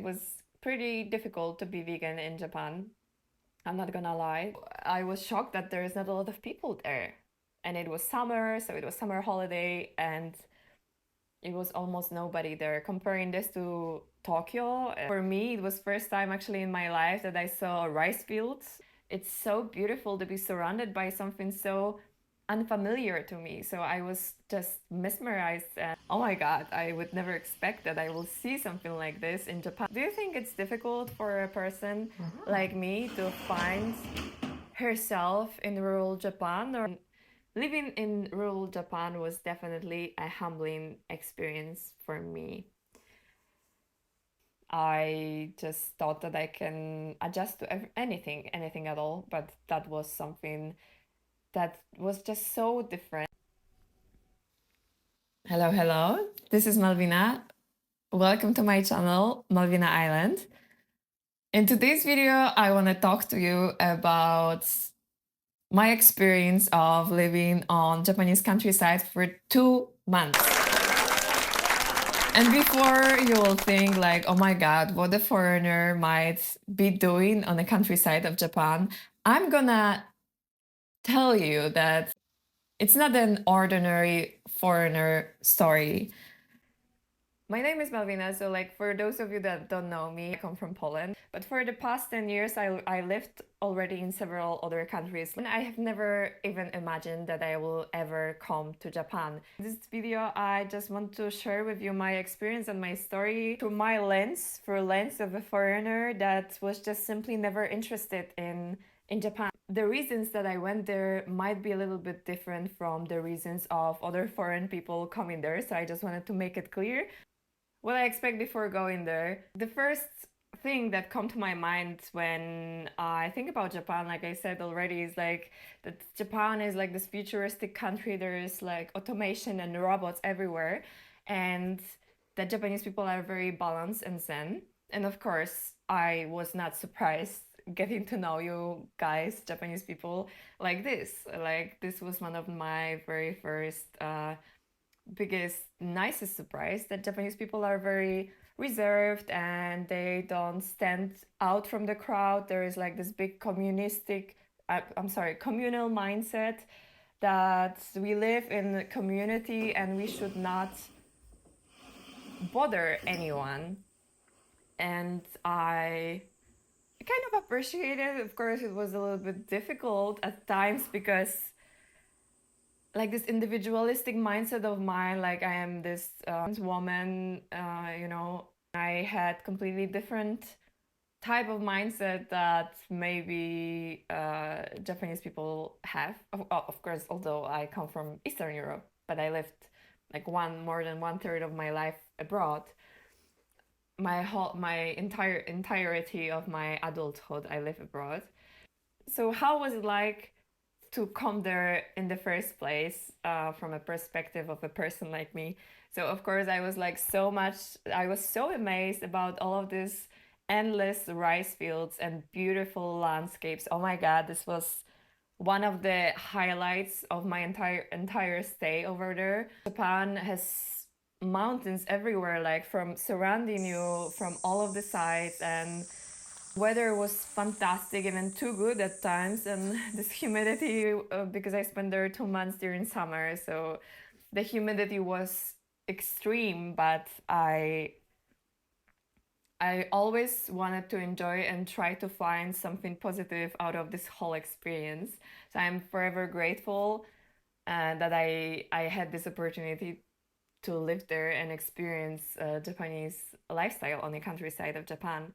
It was pretty difficult to be vegan in Japan. I'm not gonna lie. I was shocked that there's not a lot of people there. And it was summer, so it was summer holiday, and it was almost nobody there. Comparing this to Tokyo, for me, it was first time actually in my life that I saw rice fields. It's so beautiful to be surrounded by something so unfamiliar to me. So I was just mesmerized and oh my god, I would never expect that I will see something like this in Japan. Do you think it's difficult for a person like me to find herself in rural Japan, or living in rural Japan was definitely a humbling experience for me. I just thought that I can adjust to anything at all, but that was something that was just so different. Hello, hello. This is Malvina. Welcome to my channel, Malvina Island. In today's video, I want to talk to you about my experience of living on Japanese countryside for 2 months. And before you will think like, oh my god, what a foreigner might be doing on the countryside of Japan, I'm gonna tell you that it's not an ordinary foreigner story. My name is Malvina, so like for those of you that don't know me, I come from Poland. But for the past 10 years, I lived already in several other countries. And I have never even imagined that I will ever come to Japan. In this video, I just want to share with you my experience and my story through my lens, through lens of a foreigner that was just simply never interested in Japan. The reasons that I went there might be a little bit different from the reasons of other foreign people coming there, so I just wanted to make it clear what I expect before going there. The first thing that come to my mind when I think about Japan, like I said already, is like that Japan is like this futuristic country. There's like automation and robots everywhere, and that Japanese people are very balanced and zen. And of course, I was not surprised getting to know you guys, Japanese people, like this. Like this was one of my very first biggest, nicest surprise that Japanese people are very reserved and they don't stand out from the crowd. There is like this big communal mindset that we live in a community and we should not bother anyone. And I kind of appreciate it. Of course, it was a little bit difficult at times because like this individualistic mindset of mine, like I am this woman, I had completely different type of mindset that maybe Japanese people have. Of course, although I come from Eastern Europe, but I lived like more than 1/3 of my life abroad. My entirety of my adulthood, I live abroad. So how was it like to come there in the first place from a perspective of a person like me? So of course I was like I was so amazed about all of this endless rice fields and beautiful landscapes. Oh my god, this was one of the highlights of my entire stay over there. Japan has mountains everywhere, like from surrounding you from all of the sides, and weather was fantastic, even too good at times, and this humidity, because I spent there 2 months during summer, so the humidity was extreme, but I always wanted to enjoy and try to find something positive out of this whole experience. So I'm forever grateful that I had this opportunity to live there and experience Japanese lifestyle on the countryside of Japan.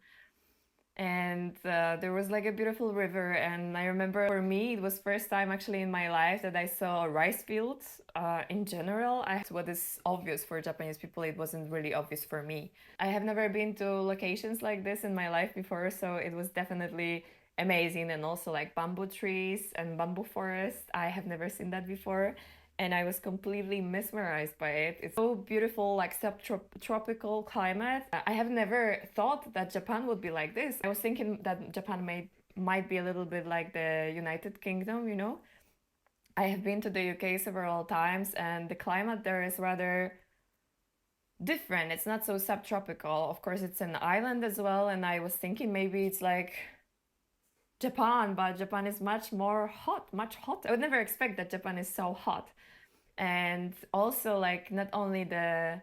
And there was like a beautiful river, and I remember for me it was first time actually in my life that I saw rice fields in general. What is obvious for Japanese people, it wasn't really obvious for me. I have never been to locations like this in my life before, so it was definitely amazing. And also like bamboo trees and bamboo forest, I have never seen that before, and I was completely mesmerized by it. It's so beautiful, like subtropical climate. I have never thought that Japan would be like this. I was thinking that Japan might be a little bit like the United Kingdom, you know? I have been to the UK several times, and the climate there is rather different. It's not so subtropical. Of course, it's an island as well, and I was thinking maybe it's like Japan, but Japan is much more hot, much hot. I would never expect that Japan is so hot. And also, like, not only the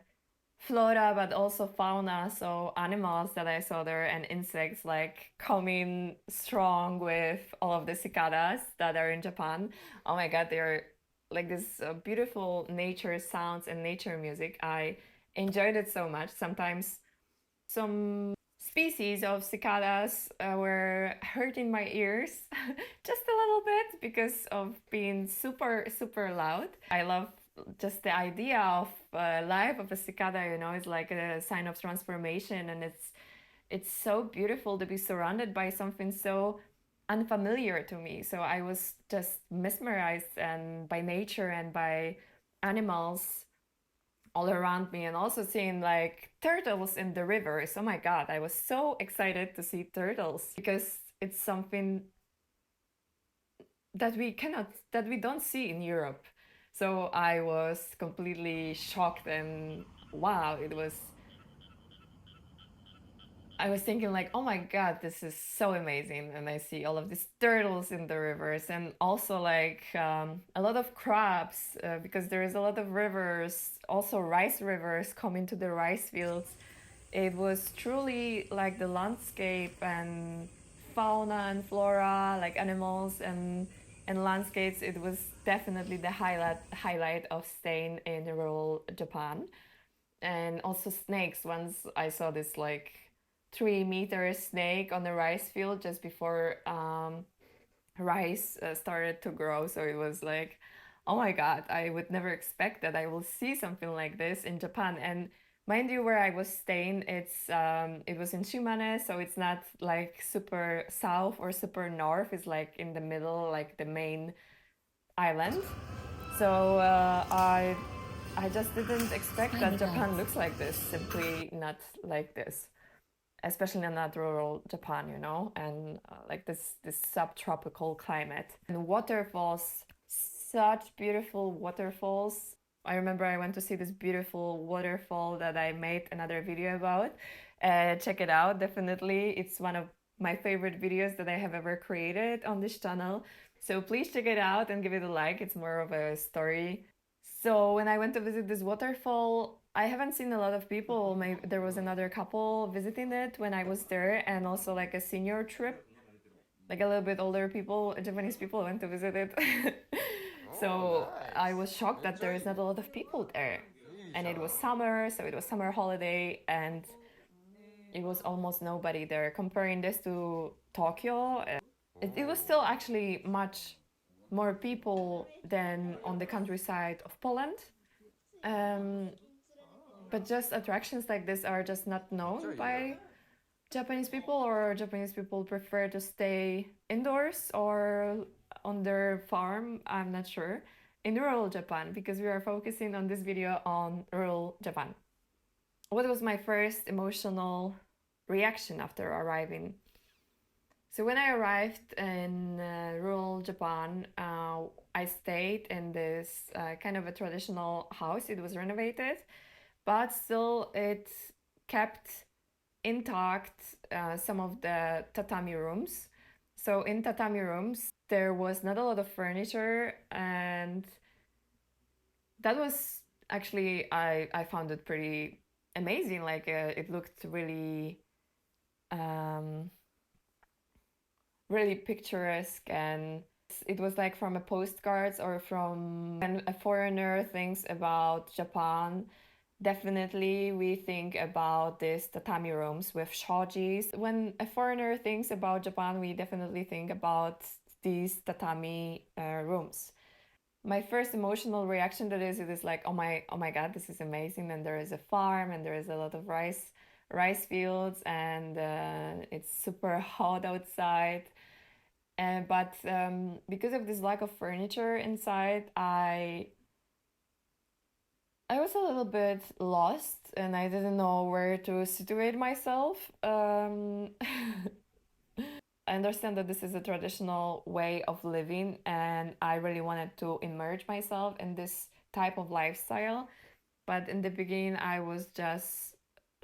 flora, but also fauna, so animals that I saw there and insects, like coming strong with all of the cicadas that are in Japan. Oh my God, they're like this beautiful nature sounds and nature music. I enjoyed it so much. Sometimes some species of cicadas were hurting my ears just a little bit because of being super, super loud. I love just the idea of life of a cicada, you know, is like a sign of transformation, and it's so beautiful to be surrounded by something so unfamiliar to me. So I was just mesmerized and by nature and by animals all around me, and also seeing like turtles in the rivers. Oh my God, I was so excited to see turtles because it's something that we don't see in Europe. So I was completely shocked, and wow, I was thinking like, oh my God, this is so amazing. And I see all of these turtles in the rivers, and also like a lot of crabs because there is a lot of rivers, also rice rivers coming to the rice fields. It was truly like the landscape and fauna and flora, like animals and landscapes. It was definitely the highlight of staying in rural Japan. And also snakes. Once I saw this like 3 meter snake on the rice field just before rice started to grow. So it was like, oh my God, I would never expect that I will see something like this in Japan. And mind you, where I was staying, it was in Shimane, so it's not like super south or super north. It's like in the middle, like the main island. So I just didn't expect that Japan looks like this, simply not like this, especially in that rural Japan, you know, and like this subtropical climate. And waterfalls, such beautiful waterfalls. I remember I went to see this beautiful waterfall that I made another video about. Check it out, definitely. It's one of my favorite videos that I have ever created on this channel. So please check it out and give it a like. It's more of a story. So when I went to visit this waterfall, I haven't seen a lot of people. Maybe there was another couple visiting it when I was there, and also like a senior trip, like a little bit older people, Japanese people went to visit it. So I was shocked that there is not a lot of people there. And it was summer, so it was summer holiday, and it was almost nobody there. Comparing this to Tokyo, it was still actually much more people than on the countryside of Poland. Um, but just attractions like this are just not known by Japanese people, or Japanese people prefer to stay indoors or on their farm. I'm not sure. In rural Japan, because we are focusing on this video on rural Japan. What was my first emotional reaction after arriving? So when I arrived in rural Japan, I stayed in this kind of a traditional house. It was renovated, but still it kept intact some of the tatami rooms. So in tatami rooms, there was not a lot of furniture, and that was actually I found it pretty amazing. Like it looked really um, really picturesque, and it was like from a postcards or from when a foreigner thinks about Japan. Definitely, we think about these tatami rooms with shojis. When a foreigner thinks about Japan, we definitely think about these tatami rooms. My first emotional reaction to this, it is like, oh my God, this is amazing. And there is a farm, and there is a lot of rice fields, and it's super hot outside. But because of this lack of furniture inside, I was a little bit lost, and I didn't know where to situate myself. I understand that this is a traditional way of living, and I really wanted to immerse myself in this type of lifestyle. But in the beginning, I was just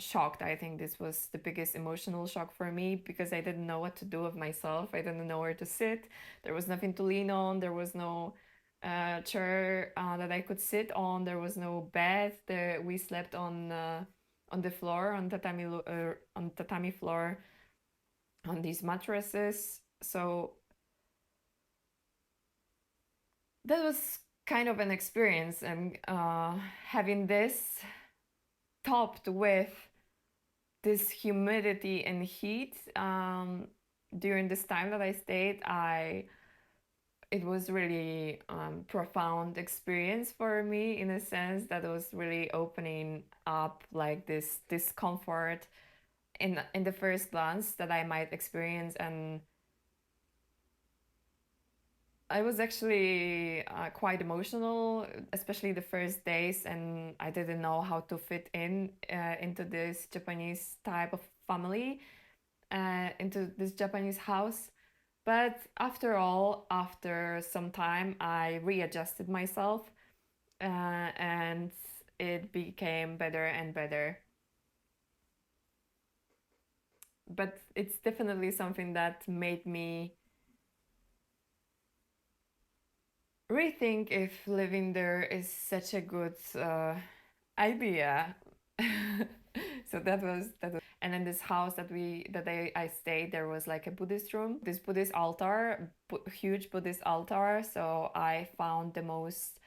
shocked. I think this was the biggest emotional shock for me because I didn't know what to do with myself. I didn't know where to sit. There was nothing to lean on. There was no chair that I could sit on. There was no bed. We slept on the floor, on tatami floor, on these mattresses. So that was kind of an experience, and having this topped with this humidity and heat during this time that I stayed, I it was really profound experience for me in a sense that it was really opening up like this discomfort in the first glance that I might experience. And I was actually quite emotional, especially the first days, and I didn't know how to fit in into this Japanese type of family, into this Japanese house. But after all, after some time, I readjusted myself, and it became better and better. But it's definitely something that made me rethink if living there is such a good idea. So and in this house that I stayed, there was like a Buddhist room, this Buddhist altar, huge Buddhist altar. So I found the most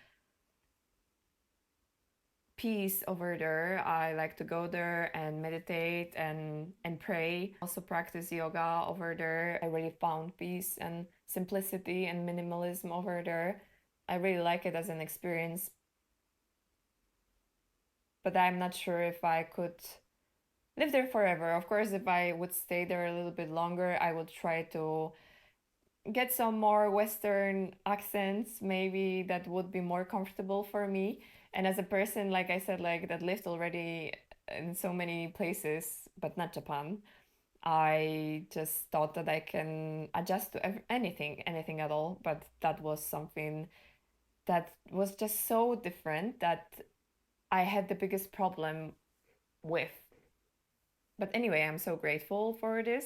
peace over there. I like to go there and meditate and pray. Also practice yoga over there. I really found peace and simplicity and minimalism over there. I really like it as an experience, but I'm not sure if I could live there forever. Of course, if I would stay there a little bit longer, I would try to get some more Western accents, maybe that would be more comfortable for me. And as a person, like I said, like that lived already in so many places, but not Japan, I just thought that I can adjust to anything at all. But that was something that was just so different that I had the biggest problem with. But anyway, I'm so grateful for this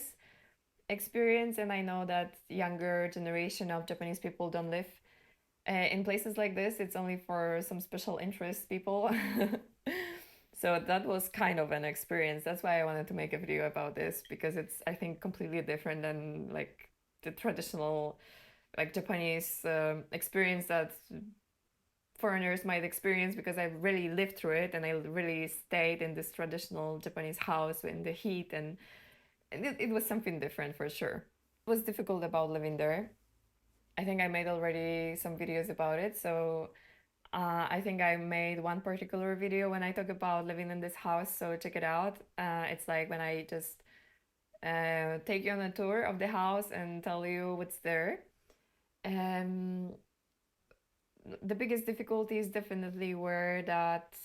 experience, and I know that younger generation of Japanese people don't live in places like this. It's only for some special interest people. So that was kind of an experience. That's why I wanted to make a video about this, because it's, I think, completely different than like the traditional like Japanese experience that foreigners might experience, because I really lived through it and I really stayed in this traditional Japanese house in the heat, and it was something different for sure. It was difficult about living there. I think I made already some videos about it. So I think I made one particular video when I talk about living in this house. So check it out. It's like when I just take you on a tour of the house and tell you what's there. Um, the biggest difficulties definitely were that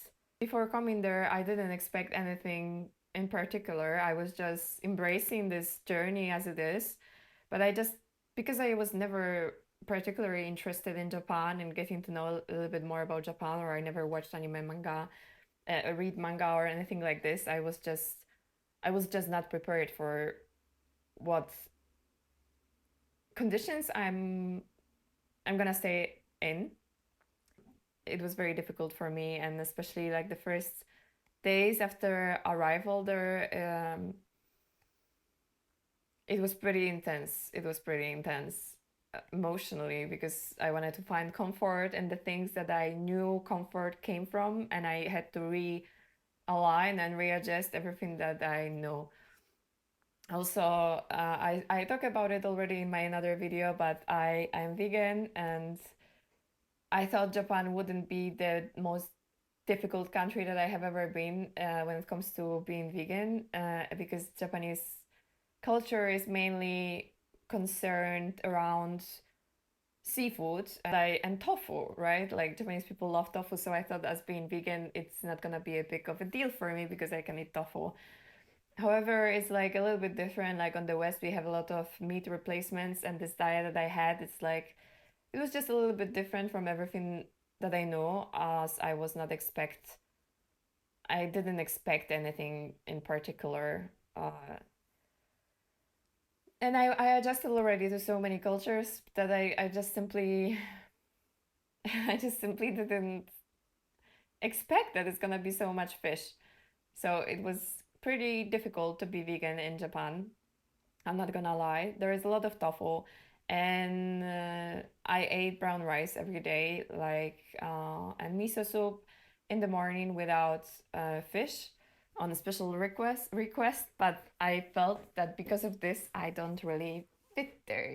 before coming there, I didn't expect anything in particular. I was just embracing this journey as it is. But I just, because I was never particularly interested in Japan and getting to know a little bit more about Japan, or I never watched anime manga, read manga or anything like this, I was just not prepared for what conditions I'm gonna stay in. It was very difficult for me, and especially like the first days after arrival there, it was pretty intense. It was pretty intense emotionally, because I wanted to find comfort in the things that I knew comfort came from, and I had to realign and readjust everything that I know. Also, I talk about it already in my another video, but I'm vegan, and I thought Japan wouldn't be the most difficult country that I have ever been when it comes to being vegan, because Japanese culture is mainly concerned around seafood and tofu, right? Like Japanese people love tofu, so I thought as being vegan, it's not gonna be a big of a deal for me because I can eat tofu. However, it's like a little bit different. Like on the West, we have a lot of meat replacements, and this diet that I had, it's like it was just a little bit different from everything that I know, as I was not expect I didn't expect anything in particular. And I adjusted already to so many cultures that I just simply I just simply didn't expect that it's gonna be so much fish. So it was pretty difficult to be vegan in Japan. I'm not gonna lie. There is a lot of tofu, and I ate brown rice every day, and miso soup in the morning without fish on a special request. But I felt that because of this, I don't really fit there.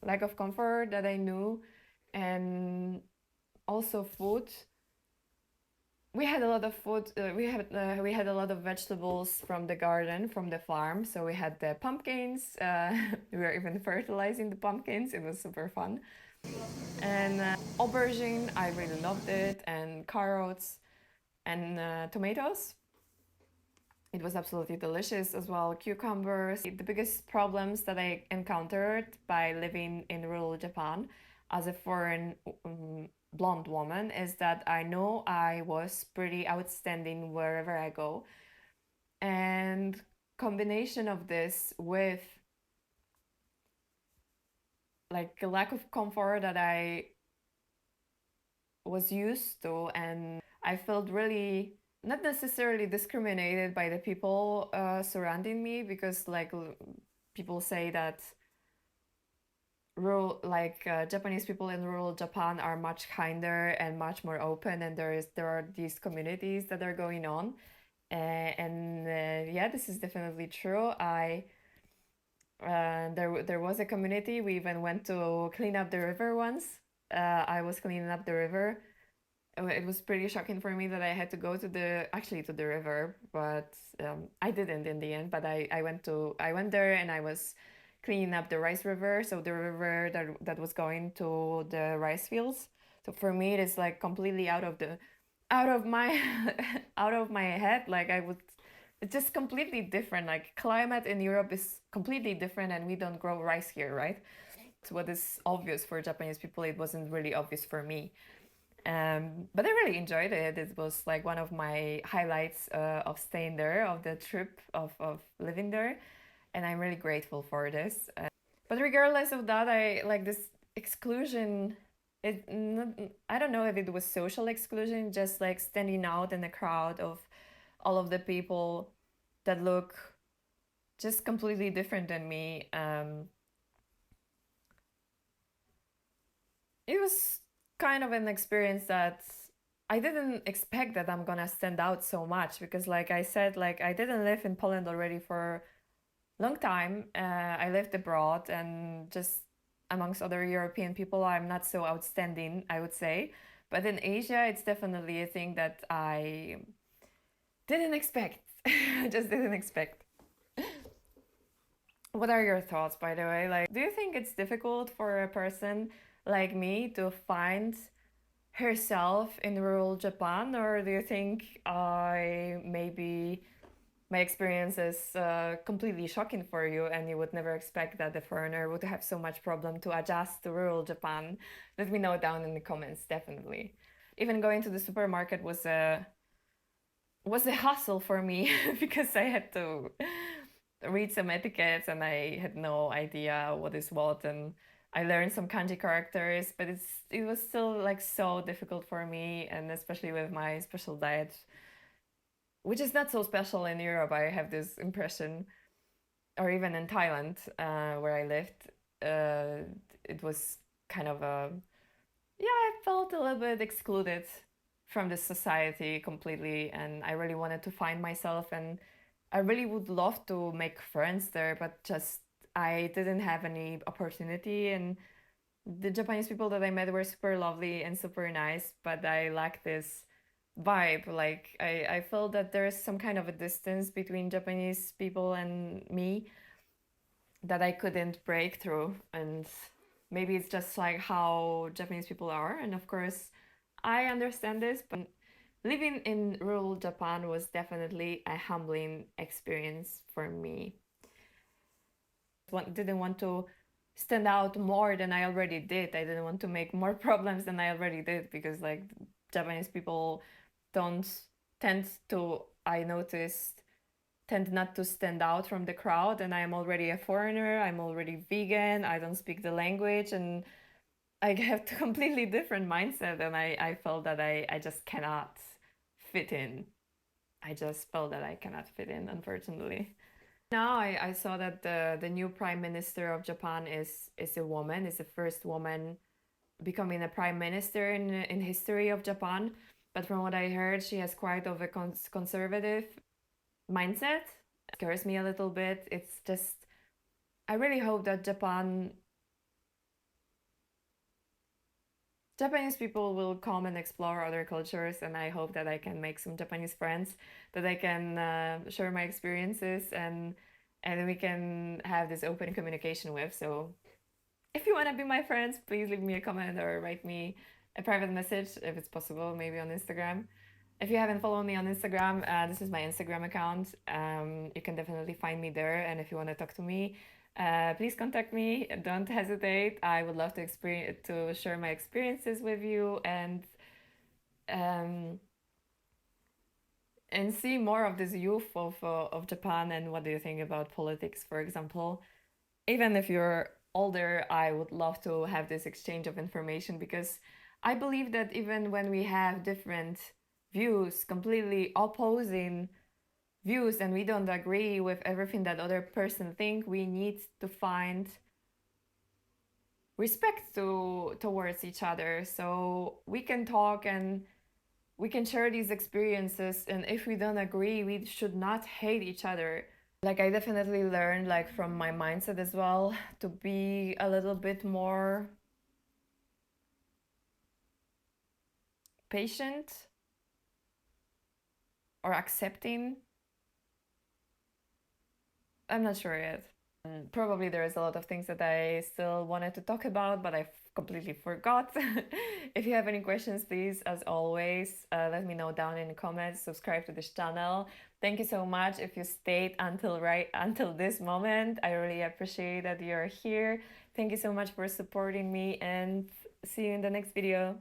Lack of comfort that I knew, and also food. We had a lot of food. We had a lot of vegetables from the garden, from the farm. So we had the pumpkins. We were even fertilizing the pumpkins. It was super fun. And aubergine, I really loved it, and carrots and tomatoes. It was absolutely delicious as well. Cucumbers. The biggest problems that I encountered by living in rural Japan as a foreign blonde woman is that I know I was pretty outstanding wherever I go. And combination of this with like a lack of comfort that I was used to, and I felt really not necessarily discriminated by the people surrounding me, because people say that Japanese people in rural Japan are much kinder and much more open, and there are these communities that are going on, and yeah, this is definitely true. There was a community. We even went to clean up the river once. I was cleaning up the river. It was pretty shocking for me that I had to go to the river, but I didn't in the end. But I went there, and I was cleaning up the rice river, so the river that was going to the rice fields. So for me, it is like completely out of my out of my head. It's just completely different. Like climate in Europe is completely different, and we don't grow rice here, right? So what is obvious for Japanese people, it wasn't really obvious for me. But I really enjoyed it. It was like one of my highlights of staying there, of the trip, of living there. And I'm really grateful for this. But regardless of that, I like this exclusion. I don't know if it was social exclusion, just like standing out in the crowd of all of the people that look just completely different than me. It was kind of an experience that I didn't expect that I'm gonna stand out so much, because like I said, like I didn't live in Poland already for a long time. I lived abroad, and just amongst other European people, I'm not so outstanding, I would say. But in Asia, it's definitely a thing that I didn't expect. I just didn't expect. What are your thoughts, by the way? Like, do you think it's difficult for a person like me to find herself in rural Japan, or do you think I maybe my experience is completely shocking for you, and you would never expect that the foreigner would have so much problem to adjust to rural Japan? Let me know down in the comments, definitely. Even going to the supermarket was a hassle for me because I had to read some etiquettes, and I had no idea what is what, and I learned some kanji characters, but it was still like so difficult for me, and especially with my special diet, which is not so special in Europe. I have this impression, or even in Thailand, where I lived, it was kind of a yeah, I felt a little bit excluded from the society completely, and I really wanted to find myself, and I really would love to make friends there, but just I didn't have any opportunity. And the Japanese people that I met were super lovely and super nice, but I lacked this vibe. Like I felt that there is some kind of a distance between Japanese people and me that I couldn't break through. And maybe it's just like how Japanese people are. And of course, I understand this, but living in rural Japan was definitely a humbling experience for me. Didn't want to stand out more than I already did. I didn't want to make more problems than I already did, because like Japanese people don't I noticed, tend not to stand out from the crowd, and I'm already a foreigner, I'm already vegan, I don't speak the language, and I have a completely different mindset, and I felt that I just cannot fit in. I just felt that I cannot fit in, unfortunately. Now I saw that the new prime minister of Japan is a woman, is the first woman becoming a prime minister in history of Japan. But from what I heard, she has quite of a conservative mindset. It scares me a little bit. It's just I really hope that Japanese people will come and explore other cultures, and I hope that I can make some Japanese friends, that I can share my experiences, and we can have this open communication with. So if you want to be my friends, please leave me a comment or write me a private message if it's possible, maybe on Instagram. If you haven't followed me on Instagram, this is my Instagram account. You can definitely find me there. And if you want to talk to me, please contact me. Don't hesitate. I would love to share my experiences with you um, and see more of this youth of Japan and what do you think about politics, for example. Even if you're older, I would love to have this exchange of information because I believe that even when we have different views, completely opposing views, and we don't agree with everything that other person think, we need to find respect towards each other so we can talk and we can share these experiences, and if we don't agree, we should not hate each other. Like I definitely learned like from my mindset as well to be a little bit more patient or accepting. I'm not sure yet. Probably there is a lot of things that I still wanted to talk about, but I completely forgot. If you have any questions, please, as always, let me know down in the comments. Subscribe to this channel. Thank you so much if you stayed until this moment. I really appreciate that you're here. Thank you so much for supporting me, and see you in the next video.